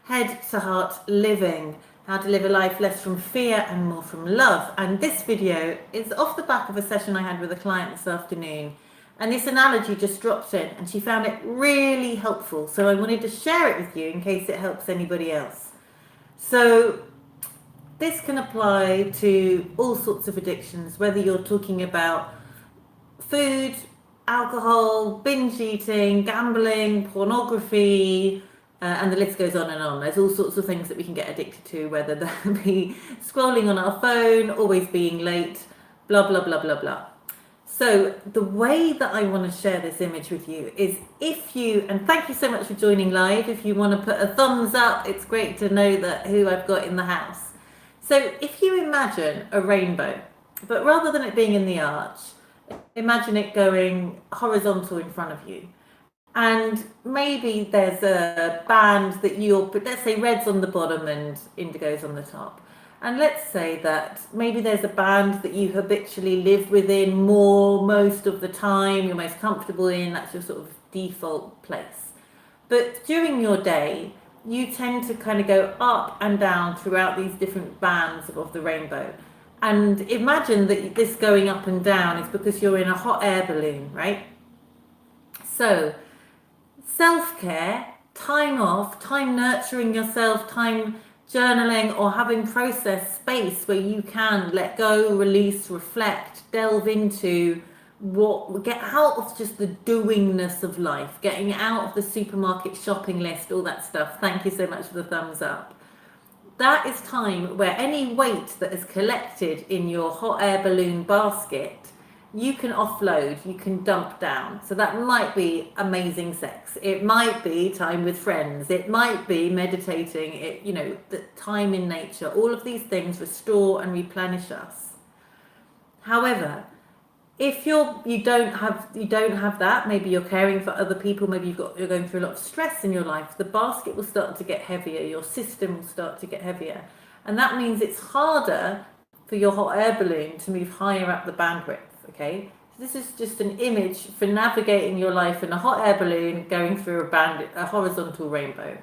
Head to Heart Living, how to live a life less from fear and more from love. And this video is off the back of a session I had with a client this afternoon. And this analogy just dropped in and she found it really helpful. So I wanted to share it with you in case it helps anybody else. So this can apply to all sorts of addictions, whether you're talking about food, alcohol, binge eating, gambling, pornography, and the list goes on and on. There's all sorts of things that we can get addicted to, whether that be scrolling on our phone, always being late, blah, blah, blah, blah, blah. So the way that I want to share this image with you is if you, and thank you so much for joining live. If you want to put a thumbs up, it's great to know that who I've got in the house. So if you imagine a rainbow, but rather than it being in the arch, imagine it going horizontal in front of you. And maybe there's a band that let's say red's on the bottom and indigo's on the top. And let's say that maybe there's a band that you habitually live within most of the time, you're most comfortable in, that's your sort of default place. But during your day, you tend to kind of go up and down throughout these different bands of the rainbow. And imagine that this going up and down is because you're in a hot air balloon, right? So self-care, time off, time nurturing yourself, time journaling or having process space where you can let go, release, reflect, delve into get out of just the doingness of life, getting out of the supermarket shopping list, all that stuff. Thank you so much for the thumbs up. That is time where any weight that is collected in your hot air balloon basket, you can offload, you can dump down. So that might be amazing sex. It might be time with friends. It might be meditating, the time in nature. All of these things restore and replenish us. However, if you don't have that, maybe you're caring for other people, maybe you're going through a lot of stress in your life, the basket will start to get heavier, your system will start to get heavier. And that means it's harder for your hot air balloon to move higher up the bandwidth. Okay, so this is just an image for navigating your life in a hot air balloon going through a horizontal rainbow.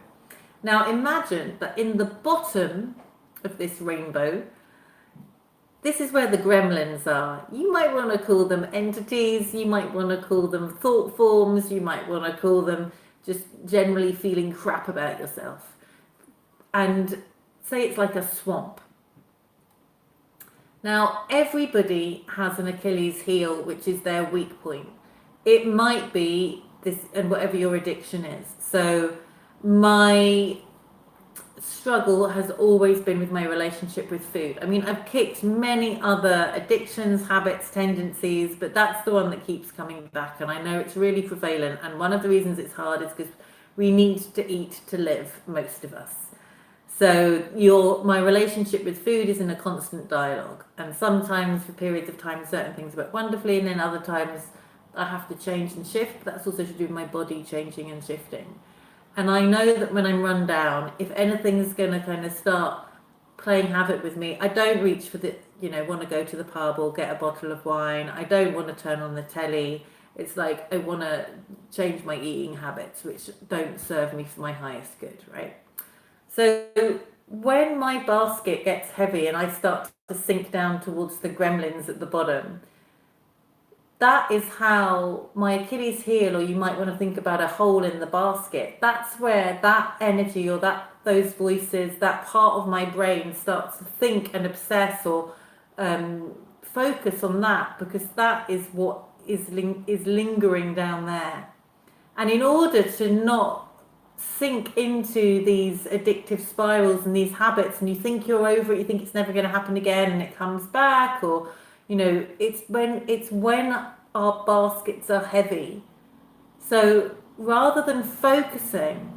Now imagine that in the bottom of this rainbow, this is where the gremlins are. You might want to call them entities, you might want to call them thought forms, you might want to call them just generally feeling crap about yourself. And say it's like a swamp. Now, everybody has an Achilles heel, which is their weak point. It might be this, and whatever your addiction is. So my struggle has always been with my relationship with food. I mean, I've kicked many other addictions, habits, tendencies, but that's the one that keeps coming back. And I know it's really prevalent. And one of the reasons it's hard is because we need to eat to live, most of us. So my relationship with food is in a constant dialogue, and sometimes for periods of time certain things work wonderfully, and then other times I have to change and shift. That's also to do with my body changing and shifting. And I know that when I'm run down, if anything's going to kind of start playing havoc with me, I don't reach for want to go to the pub or get a bottle of wine. I don't want to turn on the telly. It's like I want to change my eating habits, which don't serve me for my highest good, right? So when my basket gets heavy and I start to sink down towards the gremlins at the bottom, that is how my Achilles heel, or you might want to think about a hole in the basket, that's where that energy or those voices, that part of my brain starts to think and obsess or focus on that, because that is what is lingering down there. And in order to not sink into these addictive spirals and these habits, and you think you're over it, you think it's never going to happen again, and it comes back, or it's when our baskets are heavy. So rather than focusing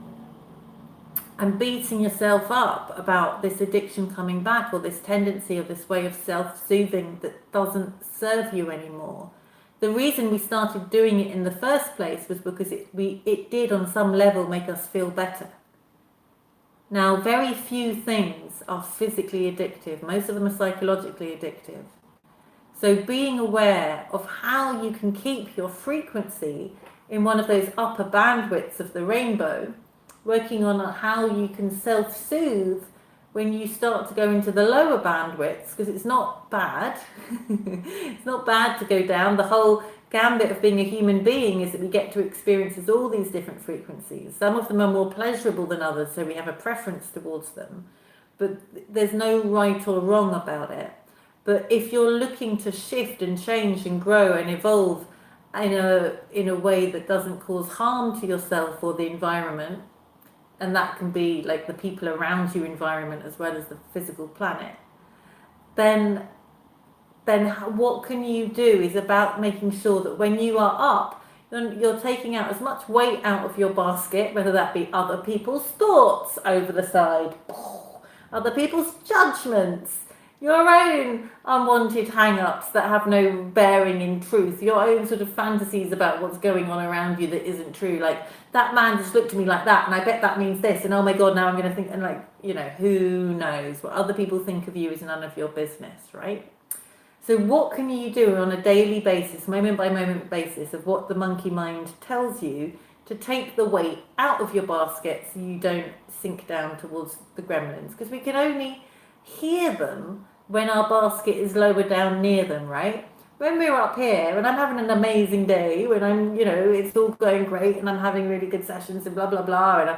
and beating yourself up about this addiction coming back, or this tendency or this way of self-soothing that doesn't serve you anymore, the reason we started doing it in the first place was because it did on some level make us feel better. Now, very few things are physically addictive. Most of them are psychologically addictive. So being aware of how you can keep your frequency in one of those upper bandwidths of the rainbow working on how you can self-soothe when you start to go into the lower bandwidths, because it's not bad. It's not bad to go down. The whole gambit of being a human being is that we get to experience all these different frequencies. Some of them are more pleasurable than others, so we have a preference towards them. But there's no right or wrong about it. But if you're looking to shift and change and grow and evolve in a way that doesn't cause harm to yourself or the environment, and that can be like the people around you environment as well as the physical planet, then what can you do is about making sure that when you are up, you're taking out as much weight out of your basket, whether that be other people's thoughts over the side, other people's judgments, your own unwanted hang-ups that have no bearing in truth, your own sort of fantasies about what's going on around you that isn't true. Like, that man just looked at me like that, and I bet that means this, and oh my God, now I'm going to think, and like, who knows? What other people think of you is none of your business, right? So what can you do on a daily basis, moment by moment basis, of what the monkey mind tells you to take the weight out of your basket so you don't sink down towards the gremlins? Because we can only hear them when our basket is lower down near them, right? When we're up here and I'm having an amazing day, when I'm, it's all going great and I'm having really good sessions and blah, blah, blah, and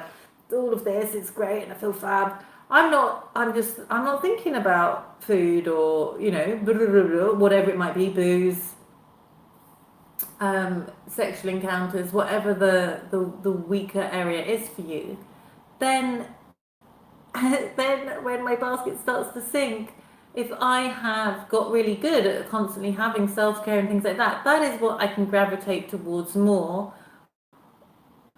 all of this, it's great and I feel fab. I'm not thinking about food or, whatever it might be, booze, sexual encounters, whatever the weaker area is for you. Then when my basket starts to sink, if I have got really good at constantly having self-care and things like that, that is what I can gravitate towards more.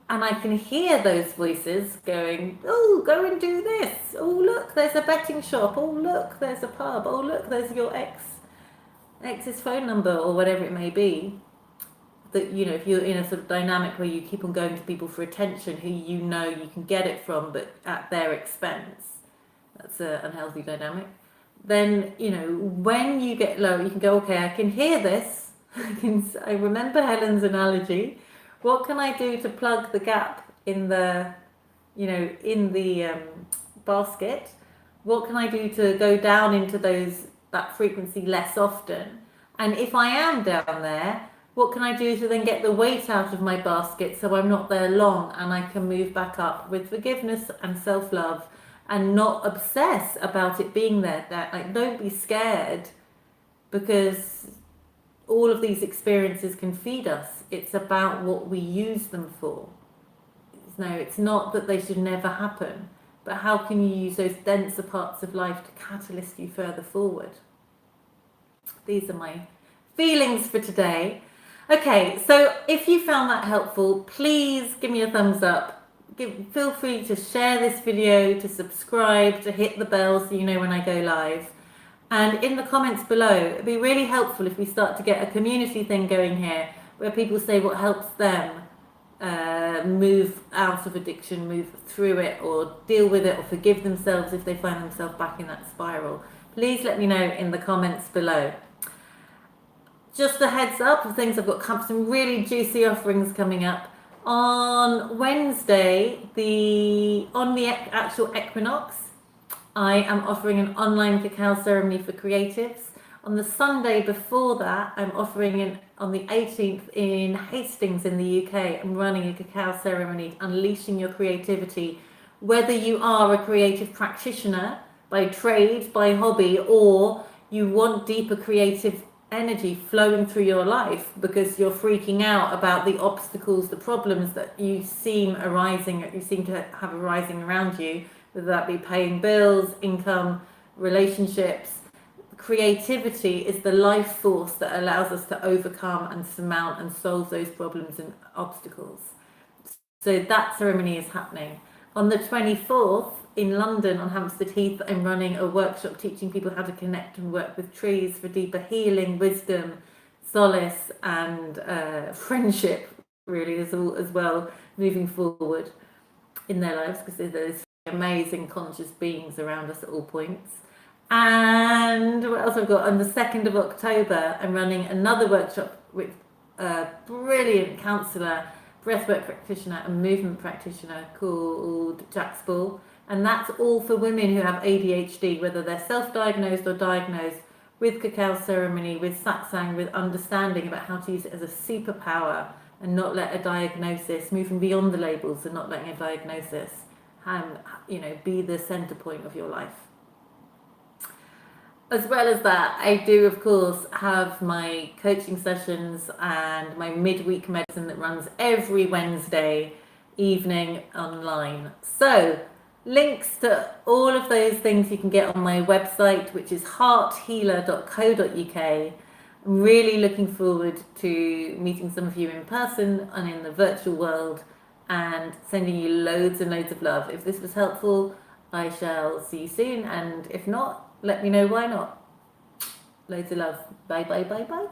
And I can hear those voices going, oh, go and do this. Oh, look, there's a betting shop. Oh, look, there's a pub. Oh, look, there's your ex's phone number or whatever it may be. That, if you're in a sort of dynamic where you keep on going to people for attention who you can get it from, but at their expense, that's an unhealthy dynamic. Then, when you get low, you can go, okay, I can hear this. I remember Helen's analogy. What can I do to plug the gap in the, basket? What can I do to go down into that frequency less often? And if I am down there, what can I do to then get the weight out of my basket so I'm not there long and I can move back up with forgiveness and self-love and not obsess about it being there? Like, don't be scared, because all of these experiences can feed us. It's about what we use them for. No, it's not that they should never happen, but how can you use those denser parts of life to catalyst you further forward? These are my feelings for today. Okay, so if you found that helpful, please give me a thumbs up. Feel free to share this video, to subscribe, to hit the bell so you know when I go live. And in the comments below, it'd be really helpful if we start to get a community thing going here, where people say what helps them move out of addiction, move through it, or deal with it, or forgive themselves if they find themselves back in that spiral. Please let me know in the comments below. Just a heads up of things, I've got some really juicy offerings coming up. On Wednesday, on the actual equinox, I am offering an online cacao ceremony for creatives. On the Sunday before that, I'm offering on the 18th in Hastings in the UK. I'm running a cacao ceremony, unleashing your creativity. Whether you are a creative practitioner by trade, by hobby, or you want deeper creative energy flowing through your life because you're freaking out about the obstacles, the problems that you seem to have arising around you, whether that be paying bills, income, relationships. Creativity is the life force that allows us to overcome and surmount and solve those problems and obstacles. So that ceremony is happening. On the 24th in London on Hampstead Heath, I'm running a workshop teaching people how to connect and work with trees for deeper healing, wisdom, solace, and friendship, really, as well, moving forward in their lives, because there's amazing conscious beings around us at all points. And what else I've got? On the 2nd of October, I'm running another workshop with a brilliant counsellor, breathwork practitioner and movement practitioner called Jack Spall, and that's all for women who have ADHD, whether they're self-diagnosed or diagnosed, with cacao ceremony, with satsang, with understanding about how to use it as a superpower and not let a diagnosis, moving beyond the labels and not letting a diagnosis, be the center point of your life. As well as that, I do, of course, have my coaching sessions and my midweek medicine that runs every Wednesday evening online. So, links to all of those things you can get on my website, which is hearthealer.co.uk. I'm really looking forward to meeting some of you in person and in the virtual world and sending you loads and loads of love. If this was helpful, I shall see you soon, and if not, let me know why not. Loads of love. Bye, bye, bye, bye.